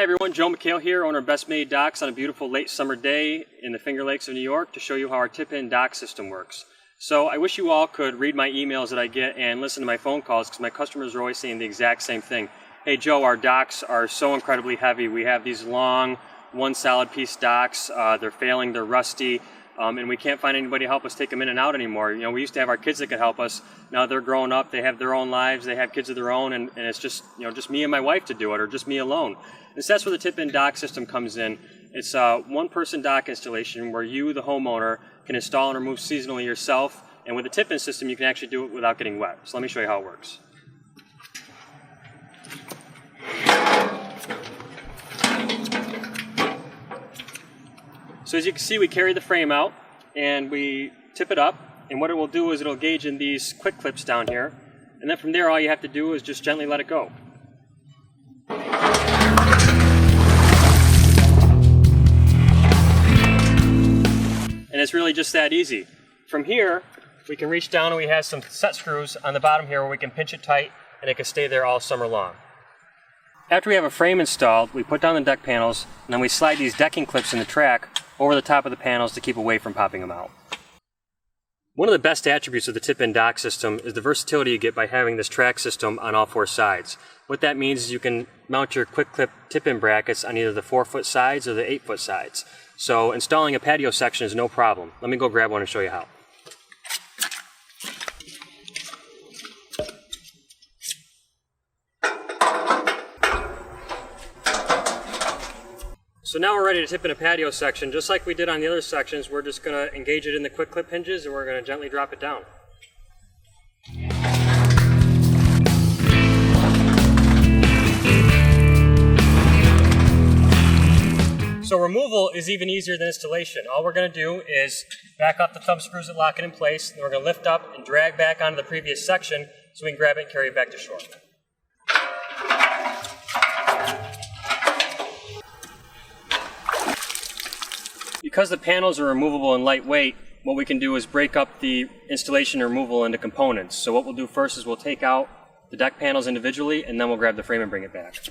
everyone, Joe McHale here, owner of Bestmade Docks, on a beautiful late summer day in the Finger Lakes of New York to show you how our tip-in dock system works. So I wish you all could read my emails that I get and listen to my phone calls, because my customers are always saying the exact same thing. Hey Joe, our docks are so incredibly heavy. We have these long, one solid piece docks. They're failing, they're rusty, and we can't find anybody to help us take them in and out anymore. You know, we used to have our kids that could help us. Now they're growing up, they have their own lives, they have kids of their own, and it's just, just me and my wife to do it, or just me alone. And so that's where the tip-in dock system comes in. It's a one-person dock installation where you, the homeowner, can install and remove seasonally yourself, and with the tip-in system you can actually do it without getting wet. So let me show you how it works. So as you can see, we carry the frame out and we tip it up, and what it will do is it'll engage in these quick clips down here, and then from there all you have to do is just gently let it go. And it's really just that easy. From here, we can reach down and we have some set screws on the bottom here where we can pinch it tight and it can stay there all summer long. After we have a frame installed, we put down the deck panels and then we slide these decking clips in the track over the top of the panels to keep away from popping them out. One of the best attributes of the tip-in dock system is the versatility you get by having this track system on all four sides. What that means is you can mount your quick clip tip-in brackets on either the 4-foot sides or the 8-foot sides. So installing a patio section is no problem. Let me go grab one and show you how. So now we're ready to tip in a patio section. Just like we did on the other sections, we're just going to engage it in the quick clip hinges and we're going to gently drop it down. So removal is even easier than installation. All we're going to do is back up the thumb screws that lock it in place, and we're going to lift up and drag back onto the previous section so we can grab it and carry it back to shore. Because the panels are removable and lightweight, what we can do is break up the installation and removal into components. So what we'll do first is we'll take out the deck panels individually, and then we'll grab the frame and bring it back.